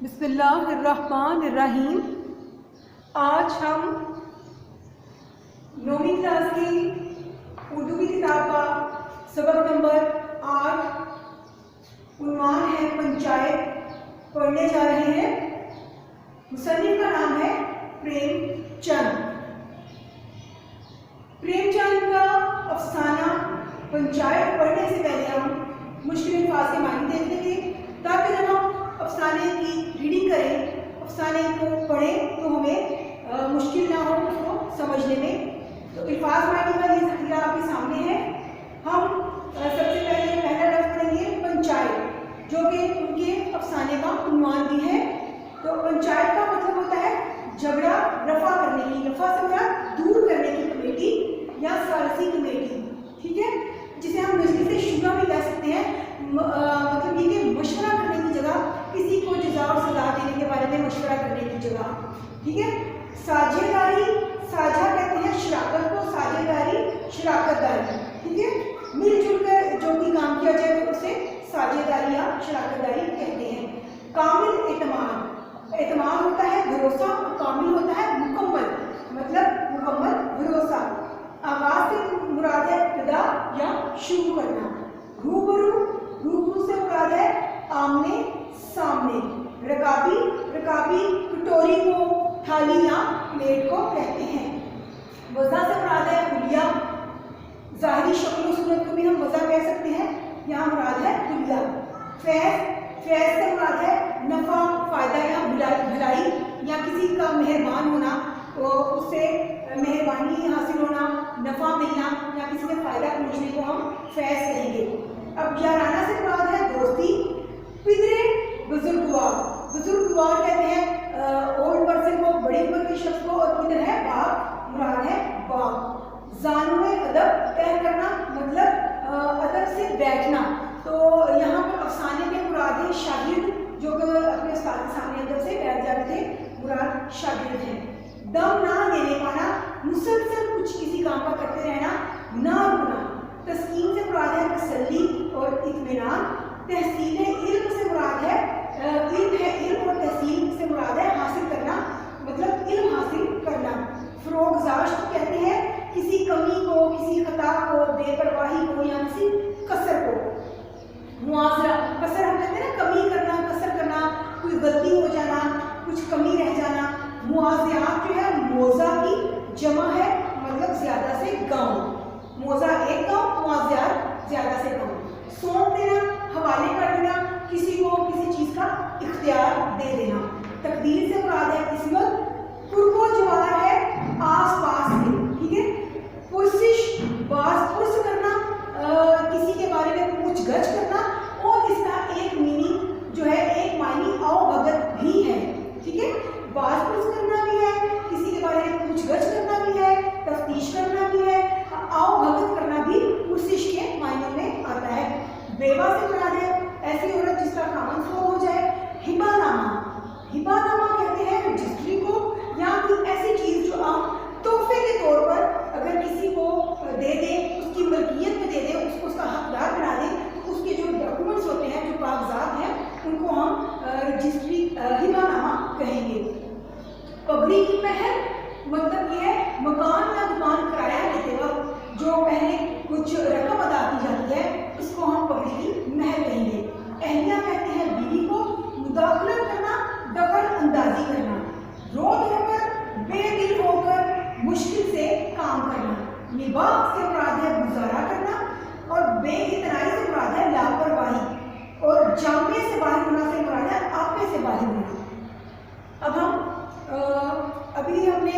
بسم اللہ الرحمن الرحیم۔ آج ہم 9ویں کلاس کی اردو کی کتاب کا سبق نمبر 8 عنوان ہے پنچایت پڑھنے جا رہے ہیں۔ مصنف کا نام ہے پریم چند۔ پریم چند کا افسانہ پنچایت پڑھنے سے پہلے ہم مشکل الفاظ کے معنی دیکھ لیں گے، تاکہ جب ہم افسانے کی ریڈنگ کریں، افسانے کو پڑھیں تو ہمیں مشکل نہ ہو اس کو سمجھنے میں۔ تو الفاظ معنی کا یہ ذخیرہ آپ کے سامنے ہے۔ ہم سب سے پہلے پہلا لفظ پڑھیں گے پنچایت، جو کہ ان کے افسانے کا عنوان بھی ہے۔ تو پنچایت کا مطلب ہوتا ہے جھگڑا رفع کرنے کی، رفع سے مراد دور کرنے کی کمیٹی یا ثالثی کمیٹی، ٹھیک ہے، جسے ہم مجلس شورا بھی کہہ سکتے ہیں۔ مطلب یہ کہ مشورہ کرنے کی جگہ، کسی کو جزا اور سزا دینے کے بارے میں مشورہ کرنے کی جگہ، ٹھیک ہے۔ ساجھے داری، ساجھا کہتے ہیں شراکت کو، ساجھے داری شراکت داری، ٹھیک ہے، مل جل کر جو بھی کام کیا جائے تو اسے ساجھے داری یا شراکت داری کہتے ہیں۔ کامل اعتماد، اعتماد ہوتا ہے بھروسہ، اور کامل ہوتا ہے مکمل، مطلب مکمل بھروسہ۔ آغاز سے مراد ہے ابتدا یا شروع کرنا۔ روبرو، روبرو سے مراد ہے آمنے سامنے۔ رکابی، رکابی کٹوری کو، تھالی یا پلیٹ کو کہتے ہیں۔ وضع سے مراد ہے حلیہ، ظاہری شکل و صورت کو بھی ہم وضع کہہ سکتے ہیں، یہاں مراد ہے حلیہ۔ فیض، فیض سے مراد ہے نفع، فائدہ یا بھلائی، یا کسی کا مہربان ہونا، اس سے مہربانی حاصل ہونا، نفع ملنا، یا کسی سے فائدہ پہنچنے کو ہم فیض کہیں گے۔ اب یارانہ سے مراد ہے دوستی۔ پدرے، بزرگوار، بزرگوار کہتے ہیں اولڈ پرسن کو، بڑی عمر کے شخص کو، اور پدر ہے باپ، مراد ہے باپ۔ زانوے ادب، طے کرنا مطلب ادب سے بیٹھنا۔ تو یہاں پر افسانے میں مراد ہے شاگرد، جو کہ اپنے استاد کے سامنے ادب سے بیٹھ جاتے تھے، مراد شاگرد ہیں۔ دم نہ لینے پانا، مسلسل کچھ کسی کام کا کرتے رہنا، نہ رکنا۔ تسکین سے مراد ہے تسلی اور اطمینان۔ تحصیل علم سے مراد ہے علم ہے، علم، اور تحصیل سے مراد ہے حاصل کرنا، مطلب علم حاصل کرنا۔ فروغزاشت کہتے ہیں کسی کمی کو، کسی خطا کو، بے پرواہی کو، یا کسی کسر کو۔ معاذرہ، کسر ہم کہتے ہیں نا، کمی کرنا، کسر کرنا، کوئی غلطی ہو جانا، کچھ کمی رہ جانا۔ معاذیات جو ہے موضع کی جمع ہے، مطلب زیادہ سے گاؤں، موضع ایک گاؤں، معاذیات زیادہ سے گاؤں۔ سونپ دینا، حوالے کر دینا، کسی کو کسی چیز کا اختیار دے دینا۔ تقدیر سے مراد ہے قسمت۔ قرب و جوار ہے آس پاس سے، ٹھیک ہے۔ پرسش، باز پرس کرنا، کسی کے بارے میں پوچھ گچھ کرنا، اور اس کا ایک میننگ جو ہے، ایک معنی او بھگت بھی ہے، ٹھیک ہے۔ باز پرس کرنا بھی ہے، کسی کے بارے میں پوچھ گچھ کرنا بھی ہے، تفتیش کرنا بھی ہے، او بھگت کرنا بھی پرسش کے معنی میں آتا ہے۔ بیوہ سے مراد ہے ایسی عورت جس کا خاوند فوت ہو جائے۔ ہبہ نامہ، ہبہ نامہ کہتے ہیں رجسٹری کو، یا کوئی ایسی چیز جو آپ تحفے کے طور پر اگر کسی کو دے دیں، اس کی ملکیت میں دے دیں، اس کو اس کا حقدار بنا دیں، تو اس کے جو ڈاکومنٹس ہوتے ہیں، جو کاغذات ہیں، ان کو ہم رجسٹری ہبہ نامہ کہیں گے۔ پگڑی کی مہر مطلب یہ ہے مکان یا دکان کرایہ لیتے وقت جو پہلے کچھ رقم ادا کی جاتی ہے، اس کو ہم پگڑی کی مہر کہیں گے۔ اہلیہ کہتے ہیں بیوی کو۔ مداخلت کرنا، دخل اندازی کرنا۔ رو دھو کر، بے دل ہو کر، مشکل سے کام کرنا۔ نباہ سے مراد ہے گزارا کرنا، اور بے اتنائی سے مراد ہے لاپرواہی، اور جامے سے باہر ہونا سے مراد ہے آپے سے باہر ہونا۔ اب ہم ابھی ہم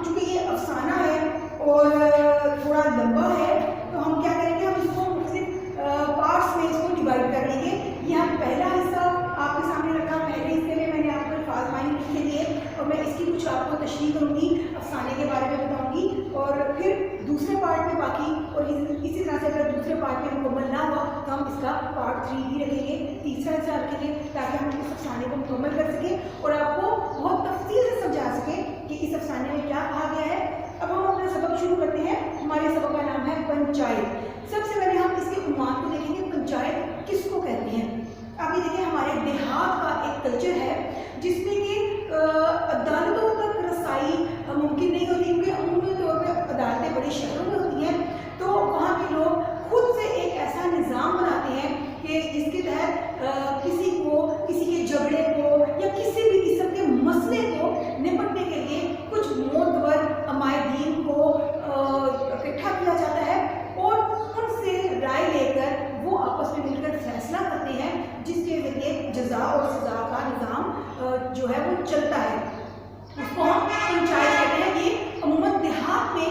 چونکہ یہ افسانہ ہے اور تھوڑا لمبا ہے، تو ہم کیا کریں گے، ہم اس کو مختلف پارٹس میں اس کو ڈیوائڈ کر لیں گے۔ یہ ہم پہلا حصہ آپ کے سامنے رکھا، پہلے حصے میں نے آپ کو الفاظ معنی لکھے دیے، اور میں اس کی کچھ آپ کو تشریح کروں گی، افسانے کے بارے میں بتاؤں گی، اور پھر دوسرے پارٹ میں باقی، اور اسی طرح سے اگر دوسرے پارٹ میں مکمل نہ ہوا تو ہم اس کا پارٹ 3 بھی رکھیں گے، تیسرا حصہ رکھیں گے، تاکہ ہم اس افسانے کو مکمل کر سکیں اور آپ کو بہت تفصیل سے سمجھا سکیں کہ اس افسانے میں کیا کہا گیا ہے۔ اب ہم اپنا سبق شروع کرتے ہیں۔ ہمارے سبق کا نام ہے پنچایت۔ سب سے پہلے ہم اس کے عنوان کو دیکھیں گے، پنچایت کس کو کہتے ہیں۔ اب یہ دیکھیں، ہمارے دیہات کا ایک کلچر ہے جس میں کہ عدالتوں تک رسائی ممکن نہیں ہوتی، کیونکہ عمومی طور پہ عدالتیں بڑے شہروں میں ہوتی ہیں، تو وہاں کے لوگ خود سے ایک ایسا نظام بناتے ہیں کہ جس کے تحت کسی کو کسی کے جھگڑے کو یا کسی بھی قسم کے مسئلے کو نپٹنے کے لیے کچھ معتبر عمائدین کو اکٹھا کیا جاتا ہے اور ان سے رائے لے کر وہ آپس میں مل کر فیصلہ کرتے ہیں، جس کے ذریعے جزا اور سزا کا نظام جو ہے وہ چلتا ہے۔ اس کو ہم پنچایت کہتے ہیں۔ یہ عموماً دیہات میں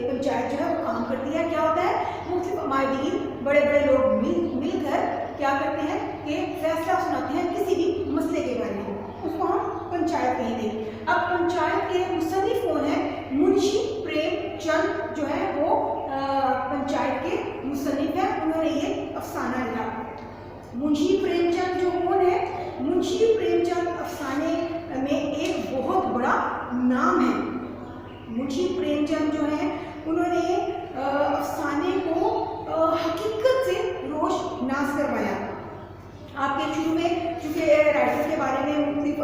پنچایت جو ہے وہ کام کرتی ہے۔ کیا ہوتا ہے، مختلف عمائدین بڑے بڑے لوگ مل کر کیا کرتے ہیں کہ فیصلہ سناتے ہیں کسی بھی مسئلے کے بارے میں، اس کو ہم پنچایت کہیں گے۔ اب پنچایت کے مصنف کون ہیں؟ منشی پریم چند جو ہے وہ پنچایت کے مصنف ہیں، انہوں نے یہ افسانہ لکھا۔ منشی پریم چند جو کون ہے؟ منشی پریم چند افسانے میں ایک بہت بڑا نام ہے۔ منشی پریم چند جو ہے انہوں نے افسانے کو حقیقت سے روشناس کروایا۔ آپ کے شروع میں چونکہ رائٹر کے بارے میں مختلف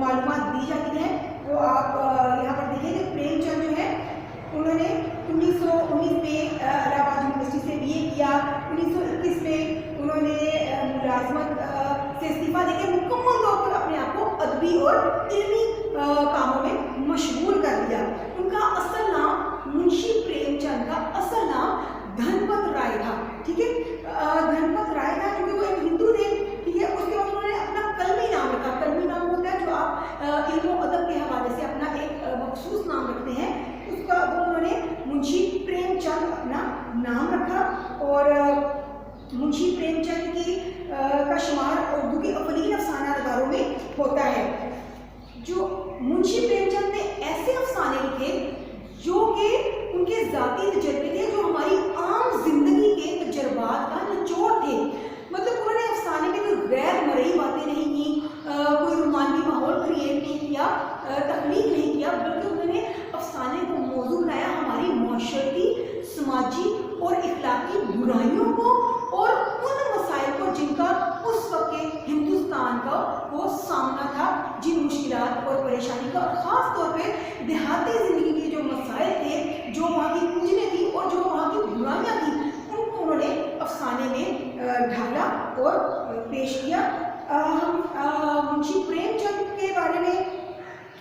معلومات دی جاتی ہیں، تو آپ یہاں پر دیکھیں کہ پریم چند جو ہے انہوں نے 1919 میں الہ آباد یونیورسٹی سے بی اے کیا۔ 1921 میں انہوں نے ملازمت سے استعفیٰ دے کے مکمل طور پر اپنے آپ کو ادبی اور علمی کاموں میں مشغول کر دیا۔ ان کا اصل نام منشی پریم چند کا اصل نام دھنپت رائے تھا، ٹھیک ہے، دھنپت رائے تھا کیونکہ وہ ایک ہندو تھے، ٹھیک ہے۔ اس کے بعد انہوں نے اپنا کلمی نام رکھا۔ کلمی نام ہوتا ہے جو آپ علم و ادب کے حوالے سے اپنا ایک مخصوص نام رکھتے ہیں، اس کا وہ انہوں نے منشی پریم چند اپنا نام رکھا۔ اور منشی پریم چند کی کا شمار اردو کے اولین افسانہ نگاروں میں ہوتا ہے۔ جو منشی پریم چند نے ایسے افسانے لکھے جو کہ ان کے ذاتی تجربے تھے، جو ہماری عام زندگی کے تجربات کا نچوڑ تھے۔ مطلب انہوں نے افسانے میں کوئی غیر مرئی باتیں نہیں کی، کوئی رومانوی ماحول کریٹ نہیں کیا، تخلیق نہیں کیا، بلکہ انہوں نے افسانے کو موضوع بنایا ہماری معاشرتی، سماجی اور اخلاقی برائیوں کو اور ان مسائل کو جن کا اس وقت کے ہندوستان کا وہ سامنا تھا، جن مشکلات اور پریشانی کا، اور خاص طور پہ دیہاتی زندگی کے جو مسائل تھے، جو وہاں کی پوجنے تھی اور جو وہاں کی برائیاں تھیں، ان کو انہوں نے افسانے میں ڈھالا اور پیش کیا۔ ہم منشی پریم چند کے بارے میں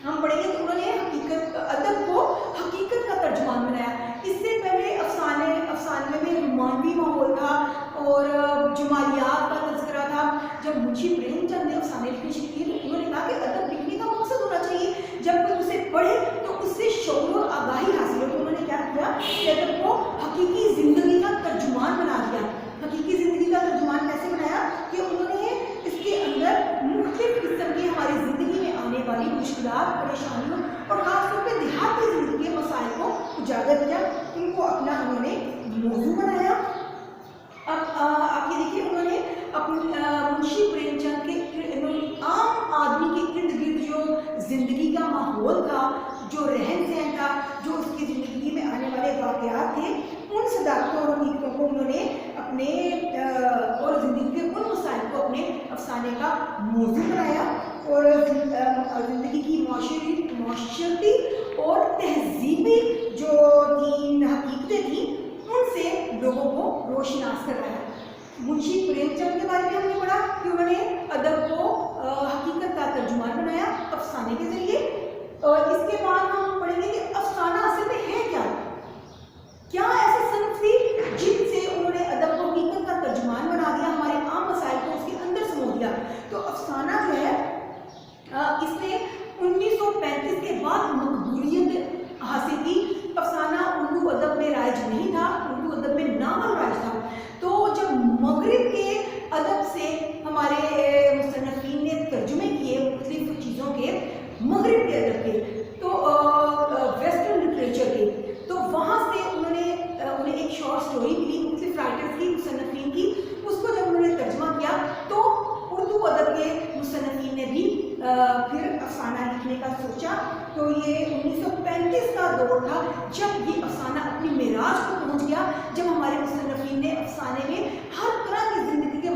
ہم پڑھیں گے تو انہوں نے حقیقت ادب کو حقیقت کا ترجمان بنایا۔ اس سے پہلے افسانے میں رومانوی ماحول تھا اور جمالیات کا تذکرہ تھا۔ جب منشی پریم چند نے افسانے لکھنے شروع کیے تو انہوں نے کہا کہ ادب لکھنے کا مقصد ہونا چاہیے، جب کوئی اسے پڑھے تو اس سے شعور اور آگاہی حاصل ہو۔ تو انہوں نے کیا کیا کہ ادب کو حقیقی زندگی کا ترجمان بنا دیا۔ حقیقی زندگی کا ترجمان کیسے بنایا کہ انہوں نے اس کے اندر مختلف قسم کی ہماری زندگی میں آنے والی مشکلات، پریشانیوں اور خاص طور پہ دیہاتی زندگی کے مسائل کو اجاگر کیا، ان کو اپنا انہوں نے موضوع بنایا۔ اب آپ یہ دیکھیے انہوں نے منشی پریم چند کے عام آدمی کے ارد گرد جو زندگی کا ماحول تھا، جو رہن سہن تھا، جو اس کی زندگی میں آنے والے واقعات تھے، ان صداقتوں اور حقیقتوں کو انہوں نے اپنے اور زندگی کے ان مسائل کو اپنے افسانے کا موضوع بنایا اور زندگی کی معاشرتی اور تہذیبی جو حقیقتیں تھیں ان سے لوگوں کو روشناس کروایا۔ منشی پریم چند کے بارے میں ہم نے پڑھا کہ انہوں نے ادب کو حقیقت کا ترجمان بنایا افسانے کے ذریعے۔ اور اس کے بعد ہم پڑھیں گے کہ افسانہ اصل میں ہے کیا؟ کیا ایسی صنف تھی جن سے انہوں نے ادب کو حقیقت کا ترجمان بنا دیا، ہمارے عام مسائل کو اس کے اندر سمو دیا؟ تو افسانہ جو ہے اس نے 1935 کے بعد مقبولیت حاصل کی۔ افسانہ اردو ادب میں رائج نہیں تھا، اردو ادب میں ناول رائج تھا۔ تو جب مغرب کے ادب سے ہمارے مصنفین نے ترجمے کیے مختلف چیزوں کے، مغرب کے ادب کے، تو ویسٹرن لٹریچر کے، تو وہاں سے انہیں ایک شارٹ سٹوری ملی مختلف رائٹرز کی، مصنفین کی، اس کو جب انہوں نے ترجمہ کیا تو اردو ادب کے مصنفین نے بھی پھر افسانہ لکھنے کا سوچا۔ تو یہ 1935 کا دور تھا جب یہ افسانہ اپنی معراج کو پہنچ گیا، جب ہمارے مصنفین نے افسانے میں ہر طرح کی زندگی کے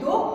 2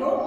2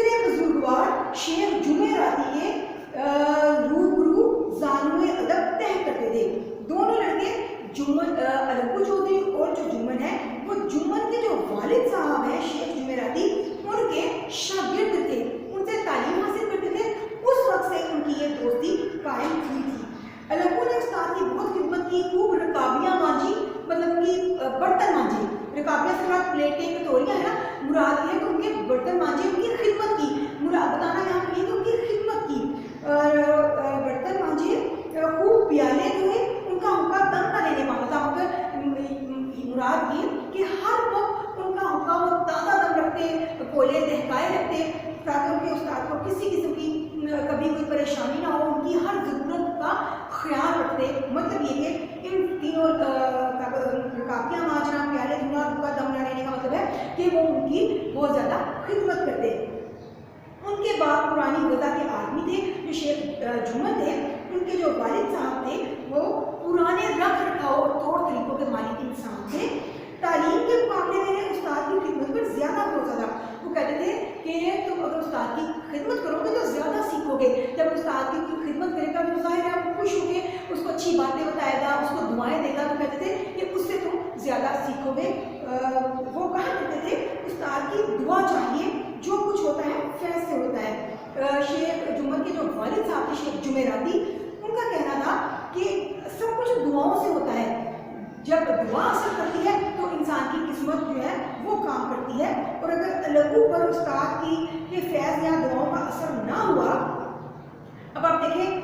ادھر بزرگوار شیخ جمعراتی کے روبرو زانوے ادب طے کرتے تھے. دونوں لڑکے الگو چودھری اور جو جمن ہے وہ جمن کے جو والد صاحب ہیں شیخ جمعراتی ان کے شاگرد تھے, ان سے تعلیم حاصل کرتے تھے. اس وقت سے ان کی یہ دوستی قائم ہوئی تھی. الگو نے استاد کی بہت خدمت کی, خوب رکابیاں مانجی, مطلب کہ برتن مانجے. رکابیاں سے مراد پلیٹیں کٹوریاں ہیں نا, مراد یہ ہے کہ ان کے برتن مانجے, ان کی خدمت کی. مراد بتانا یہاں پہ یہ کہ ان کی خدمت کی, برتن مانجے, خوب پیالے دھوئے, ان کا حقہ دم نہ لینے پاتا تھا. مراد یہ کہ ہر وقت ان کا حقہ وہ تازہ دم رکھتے, کولے دہکائے رکھتے, تاکہ ان کے استاد کو کسی قسم کی کبھی کوئی پریشانی نہ ہو. ان کی ہر ضرورت کا خیال رکھتے. مطلب یہ کہ ان تینوں رکابیاں مانجنا, پیالے دھونا, حقہ دم نہ لینے کا مطلب ہے کہ وہ ان کی بہت زیادہ خدمت کرتے. ان کے بعد پرانی غذا کے آدمی تھے جو شیخ جمن تھے. ان کے جو والد صاحب تھے وہ پرانے رکھ رکھاؤ اور طور طریقوں کے مالک انسان تھے. تعلیم کے مقابلے میں استاد کی خدمت پر زیادہ بھروسہ تھا. وہ کہتے تھے کہ تم اگر استاد کی خدمت کرو گے تو زیادہ سیکھو گے. جب استاد کی کوئی خدمت کرے گا تو ظاہر ہے وہ خوش ہو کے اس کو اچھی باتیں بتائے گا, اس کو دعائیں دے گا, تو کہتے تھے کہ اس سے تم زیادہ سیکھو گے. وہ کہا کرتے تھے استاد کی دعا چاہیے, جو کچھ ہوتا ہے فیض سے ہوتا ہے. شیخ جمن کے جو والد صاحب تھے شیخ جمعراتی, ان کا کہنا تھا کہ سب کچھ دعاؤں سے ہوتا ہے. جب دعا اثر کرتی ہے تو انسان کی قسمت جو ہے وہ کام کرتی ہے. اور اگر الگو پر استاد کی یہ فیض یا دعاؤں کا اثر نہ ہوا, اب آپ دیکھیں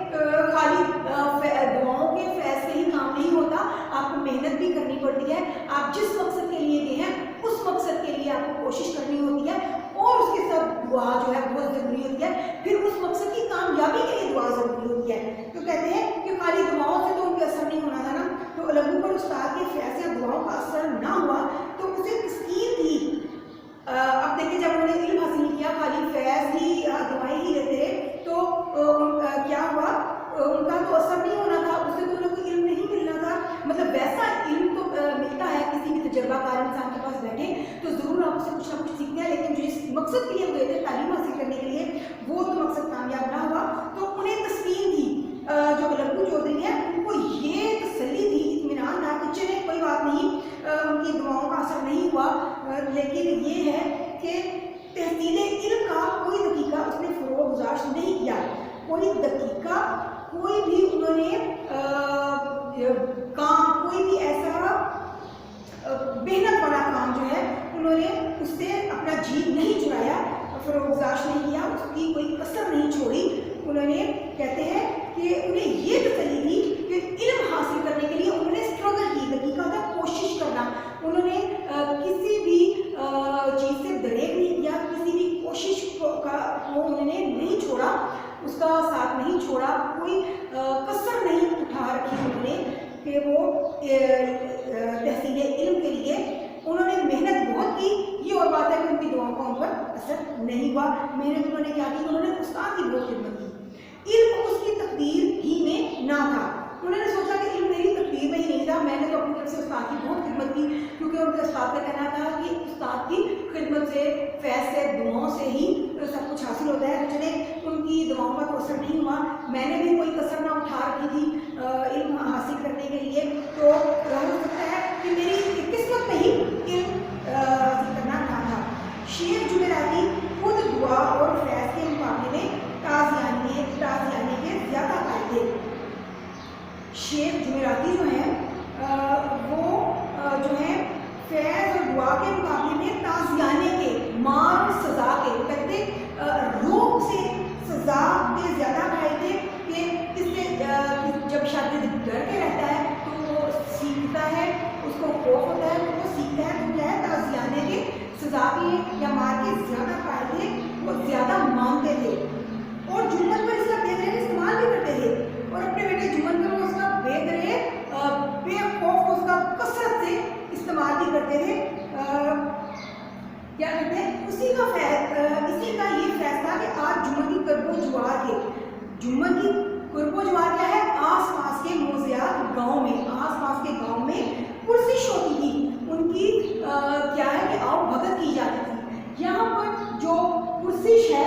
خالی دعاؤں کے فیض سے ہی کام نہیں ہوتا, آپ کو محنت بھی کرنی پڑتی ہے. آپ جس مقصد کے لیے گئے ہیں اس مقصد کے لیے آپ کو کوشش کرنی ہوتی ہے, اور اس کے ساتھ دعا جو ہے بہت ضروری ہوتی ہے. پھر اس مقصد کی کامیابی کے لیے دعا ضروری ہوتی ہے. تو کہتے ہیں کہ خالی دعاؤں سے تو ان پہ اثر نہیں ہونا تھا نا, تو الگو پر استاد کے فیض یا دعاؤں کا اثر نہ ہوا تو اسے تسکین تھی. اب دیکھیں جب انہوں نے علم حاصل نہیں کیا, خالی فیض ہی دعائیں ہی لیتے رہے, تو کیا ہوا, ان کا تو اثر نہیں ہونا تھا, اس سے تو انہیں کوئی علم نہیں ملنا تھا. مطلب ویسا علم تو ملتا ہے کسی بھی تجربہ کار انسان کے پاس بیٹھے تو ضرور آپ سے کچھ نہ کچھ سیکھتے ہیں, لیکن جو اس مقصد کے لیے گئے تھے تعلیم حاصل کرنے کے لیے وہ تو مقصد کامیاب نہ ہوا. تو انہیں تسکین تھی. جو الگو چودھری ہیں ان کو یہ تسلی تھی, اطمینان تھا کہ چلے کوئی بات نہیں, ان کی دعاؤں کا اثر نہیں ہوا, لیکن یہ ہے کہ تحصیل علم کا کوئی دقیقہ اس نے فروغ گزارش نہیں کیا. کوئی دقیقہ, کوئی بھی انہوں نے کام, کوئی بھی ایسا محنت والا کام جو ہے انہوں نے اس سے اپنا جی نہیں چرایا, فروغ گزارش نہیں کیا, اس کی کوئی کسر نہیں چھوڑی. انہوں نے کہتے ہیں کہ انہیں یہ تسلی تھی کہ علم حاصل کرنے کے لیے انہوں نے اسٹرگل کی, دقیقہ تک کوشش کرنا. انہوں نے کسی بھی چیز سے دریغ نہیں کیا, کسی بھی کوشش کو انہوں نے نہیں چھوڑا, اس کا ساتھ نہیں چھوڑا, کوئی کسر نہیں اٹھا رکھی انہوں نے کہ وہ تحصیل علم کے لیے انہوں نے محنت بہت کی. یہ اور بات ہے کہ ان کی دعاؤں کا ان پر اثر نہیں ہوا. محنت انہوں نے کیا کی, انہوں نے استاد کی بہت خدمت کی. علم اس کی تقدیر ہی میں نہ تھا. انہوں نے سوچا کہ علم میری تقدیر میں ہی نہیں تھا, میں نے تو اپنی طرف سے استاد کی بہت خدمت کی, کیونکہ ان کے استاد کا کہنا تھا کہ استاد کی خدمت سے, فیض سے, دعاؤں سے ہی سب کچھ حاصل ہوتا ہے. تو چلے ان کی دعاؤں کا تو اثر نہیں ہوا, میں نے بھی کوئی کسر نہ اٹھا رکھی تھی علم حاصل کرنے کے لیے, تو ہو سکتا ہے کہ میری قسمت میں ہی علم حاصل کرنا نہ تھا. شیخ جمعراتی خود دعا اور فیض کے مقابلے میں تازیانے کے زیادہ قائل تھے. شیخ جمعراتی جو ہیں وہ جو ہیں فیض اور دعا کے مقابلے میں تازیانے کے, مار اور سزا کے, وہ کہتے روک سے سزا کے زیادہ قائل تھے کہ اس سے جب شاگرد ڈر کے رہتا ہے تو وہ سیکھتا ہے, اس کو خوف ہوتا ہے تو وہ سیکھتا ہے. تو کیا ہے, تازیانے کے, سزا کے یا مار کے زیادہ قائل تھے, وہ زیادہ مانتے تھے. اور جمن پر اس کا بے دریغ استعمال بھی کرتے تھے, اور اپنے بیٹے جمن پر اس کا بے دریغ بے خوف اس کا کثرت سے استعمال بھی کرتے تھے. کیا کہتے ہیں, اسی کا یہ فیصلہ کہ آج جمن کی کرب و جوار کے, جمن کی کرب و جوار کیا ہے, آس پاس کے موضوعات گاؤں میں, آس پاس کے گاؤں میں پرسش ہوتی تھی, ان کی کیا ہے کہ آؤ بھگت کی جاتی تھی. یہاں پر جو پرسش ہے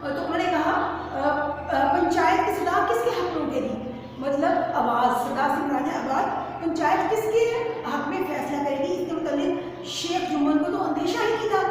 تو انہوں نے کہا پنچایت کی صدا کس کے حق میں اٹھے گی، مطلب آواز، صدا سے مراد ہے آواز، پنچایت کس کے حق میں فیصلہ کرے گی، اس کے متعلق شیخ جمن کو تو اندیشہ ہی نہیں تھا۔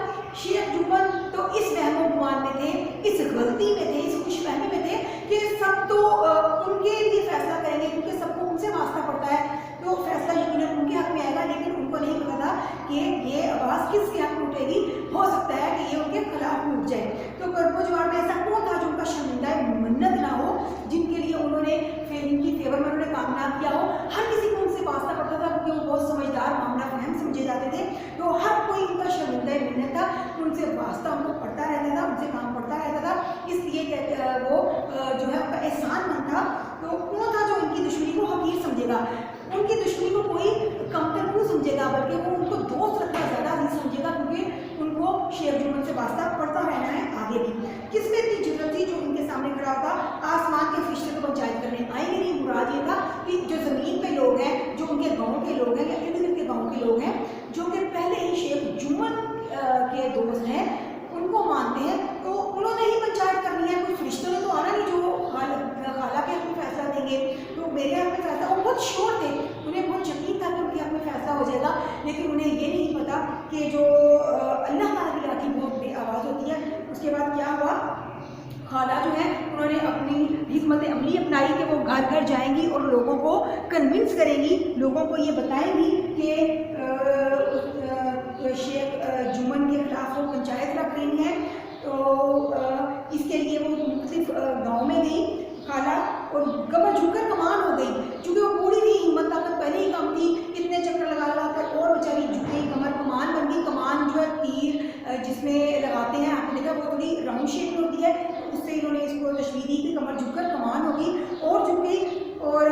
شیخ جمن تو اس وہم و گمان میں تھے، اس غلطی میں تھے، اس خوش فہمی میں تھے کہ سب تو ان کے لیے فیصلہ کریں گے کیونکہ سب کو ان سے واسطہ پڑتا ہے، تو فیصلہ یقیناً ان کے حق میں آئے گا، لیکن ان کو نہیں پتا تھا کہ یہ آواز کس کے حق میں اٹھے گی، ہو سکتا ہے کہ یہ ان کے خلاف میں اٹھ جائے۔ تو کرب و جوار میں ایسا کون تھا جو ان کا شرمندہ منت نہ ہو، جن کے لیے انہوں نے ان کی فیور میں انہوں نے کام نہ کیا ہو، ہر کسی کو ان سے واسطہ پڑتا تھا کیونکہ وہ بہت سمجھدار، معاملہ فہم سمجھے جاتے تھے، تو ہر کوئی ان کا شرمندہ منت تھا، ان سے واسطہ ان کو پڑتا رہتا تھا، ان سے کام پڑتا رہتا تھا، اس لیے وہ جو ہے ان کا احسان مند تھا۔ تو کون تھا جو ان کی دشمنی کو حقیر سمجھے گا، ان کی دشمنی کو کوئی کمتر کیوں سمجھے گا، بلکہ وہ ان کو دوست رکھنا زیادہ نہیں سمجھے گا، کیونکہ ان کو شیخ جمن سے واسطہ پڑتا رہنا ہے آگے بھی۔ کس میں اتنی جرت تھی جو ان کے سامنے کھڑا ہوتا، آسمان کے فرشتے کو پنچایت کرنے آئیں گے نہیں، مراد یہ تھا کہ جو زمین پہ لوگ ہیں، جو ان کے گاؤں کے لوگ ہیں یا ارد گرد کے گاؤں کے لوگ ہیں، جو کہ پہلے ہی شیخ جمن کے دوست ہیں، ان کو مانتے ہیں، تو انہوں نے ہی پنچایت کرنی ہے، کوئی فرشتوں نے تو آنا نہیں جو خالہ کے حق میں فیصلہ دیں گے، تو میرے حق میں فیصلہ، وہ بہت شور تھے، انہیں بہت یقین تھا کہ ان کے حق میں فیصلہ ہو جائے گا، لیکن انہیں یہ نہیں پتا کہ جو اللہ تعالیٰ کی لاٹھی بہت بے آواز ہوتی ہے۔ اس کے بعد کیا ہوا، خالہ جو ہے انہوں نے اپنی حکمت عملی اپنائی کہ وہ گھر گھر جائیں گی اور لوگوں کو کنونس کریں گی، لوگوں کو یہ بتائیں گی کہ شیخ جمن کے خلاف وہ پنچایت رکھ رہی ہیں، تو اس کے لیے وہ مختلف گاؤں میں گئی خالہ، اور کمر جھک کر کمان ہو گئی، چونکہ وہ پوری بھی ہمت طاقت پہلے ہی کم تھی، اتنے چکر لگا لگا کر اور بیچاری جھک گئی، کمر کمان بن گئی۔ کمان جو ہے تیر جس میں لگاتے ہیں، آپ نے دیکھا وہ تھوڑی راؤنڈ شیپ میں ہوتی ہے، اس سے انہوں نے اس کو تشبیہ دی کہ کمر جھک کر کمان ہو گئی اور جھک گئی، اور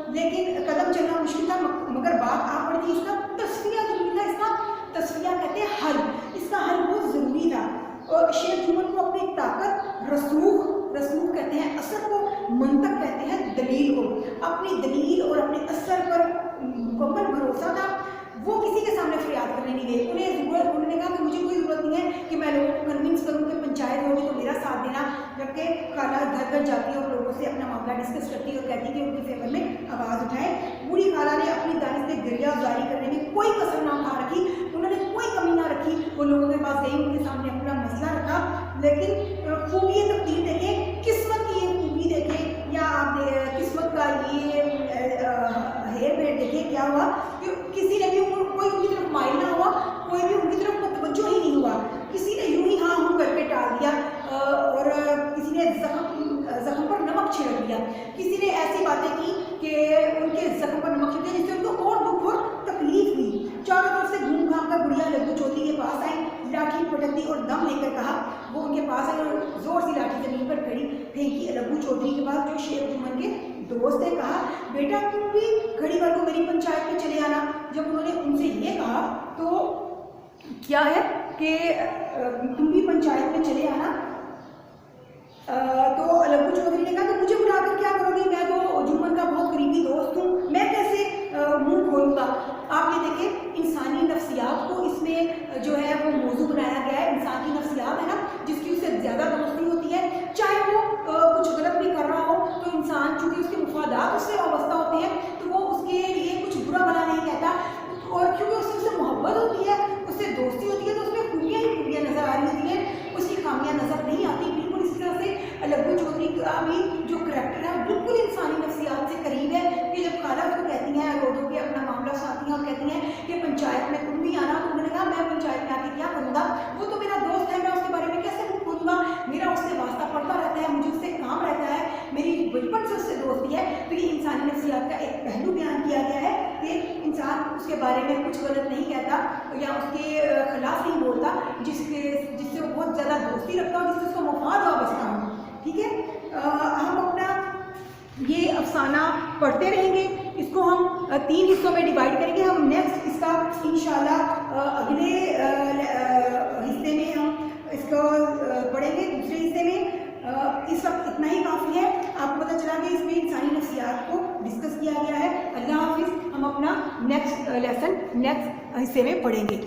لیکن قدم چلنا مشکل تھا، مگر بات آ پڑی تھی اس کا تصفیہ ضروری تھا، اس کا تصفیہ کہتے ہیں حل، اس کا حل بہت ضروری تھا، اور شیخ جمن کو اپنی طاقت، رسوخ کہتے ہیں اثر کو، منطق کہتے ہیں دلیل کو، اپنی دلیل اور اپنے اثر پر مکمل بھروسہ تھا، وہ کسی کے سامنے فریاد کرنے نہیں گئے، انہوں نے کہا کہ مجھے کوئی ضرورت نہیں ہے کہ میں لوگوں کو کنونس کروں کہ پنچایت ہوگی تو میرا ساتھ دینا، جبکہ خالہ گھر گھر جاتی ہے اور لوگوں سے اپنا معاملہ ڈسکس کرتی ہے اور کہتی ہے کہ ان کی فیور میں آواز اٹھائیں۔ بوڑھی خالہ نے اپنی دانش سے گریہ جاری کرنے میں کوئی کسر نہ اٹھا رکھی، انہوں نے کوئی کمی نہ رکھی، وہ لوگوں کے پاس گئی، ان کے سامنے اپنا مسئلہ رکھا، لیکن خوبی تقدیر دیکھیں، قسمت کی یہ خوبی دیکھیں، یا آپ قسمت کا یہ ہیر پھیر دیکھیں، کیا ہوا کہ کسی نے بھی کوئی ان کی طرف مائل نہ ہوا، کوئی بھی ان کی طرف متوجہ ہی نہیں ہوا، کسی نے یوں ہی ہاں ہوں کر کے ٹال دیا، اور کسی نے زخم پر نمک چھڑک دیا، کسی نے ایسی باتیں کی کہ ان کے زخم پر نمک چھڑک دیا جس سے ان کو اور دکھ اور تکلیف ہوئی۔ چاروں طرف سے گھوم گھام کر بڑھیا لڈو چودھری کے پاس آئی، لاٹھی پٹک دی اور دم لے کر کہا، وہ ان کے پاس آئی اور زور سے لاٹھی زمین پر پھینکی لڈو چودھری کے پاس جو شیخ جمن کے دوست نے، کہا بیٹا تم بھی گھڑی بھر کو میری پنچایت میں چلے آنا۔ جب انہوں نے ان سے یہ کہا تو کیا ہے کہ تم بھی پنچایت میں چلے آنا، تو لڈو چودھری نے کہا کہ مجھے بلا کر کیا کرو گی، میں تو جمن کا بہت قریبی دوست ہوں، میں کیسے منہ کھولوں گا۔ آپ یہ دیکھیں انسانی نفسیات کو اس میں جو ہے وہ موضوع بنایا گیا ہے، انسان کی نفسیات ہے نا جس کی اس سے زیادہ دوستی ہوتی ہے، چاہے وہ کچھ غلط بھی کر رہا ہو تو انسان چونکہ اس کے مفادات اس سے وابستہ ہوتے ہیں تو وہ اس کے لیے کچھ برا بھلا نہیں کہتا، اور کیونکہ اس سے محبت ہوتی ہے، اس سے دوستی ہوتی ہے، تو اس میں خوبیاں ہی خوبیاں نظر آ رہی ہوتی ہیں، اس کی خامیاں نظر نہیں آتی۔ بالکل اسی طرح سے لڈو چودھری کا بھی جو کریکٹر ہے بالکل انسانی نفسیات سے قریب ہے، کہ جب خالہ اس کو کہتی ہیں رو دو کے اپنا معاملہ ساتھی ہیں اور کہتی ہیں کہ پنچایت میں تم بھی آنا، تو انہوں نے کہا میں پنچایت میں آ کے کیا کروں گا، وہ تو میرا دوست ہے، میں اس کے بارے میں کیسے پوچھوں گا، میرا اس سے واسطہ پڑتا رہتا ہے، مجھے اس سے کام رہتا ہے، میری بچپن سے اس سے دوستی ہے۔ تو یہ انسانی نفسیات کا ایک پہلو بیان کیا گیا ہے کہ انسان اس کے بارے میں کچھ غلط نہیں کہتا یا اس کے خلاف نہیں بولتا جس سے وہ بہت زیادہ دوستی رکھتا ہو، جس سے اس کو مفاد وابستہ ہو، ٹھیک ہے۔ ہم اپنا یہ افسانہ پڑھتے رہیں گے، اس کو ہم 3 حصوں میں ڈیوائڈ کریں گے، ہم نیکسٹ اس کا انشاءاللہ اگلے حصے میں ہم اس کو پڑھیں گے، دوسرے حصے میں۔ اس وقت اتنا ہی کافی ہے، آپ کو پتہ چلا کہ اس میں انسانی نفسیات کو ڈسکس کیا گیا ہے۔ اللہ حافظ، ہم اپنا نیکسٹ لیسن نیکسٹ حصے میں پڑھیں گے۔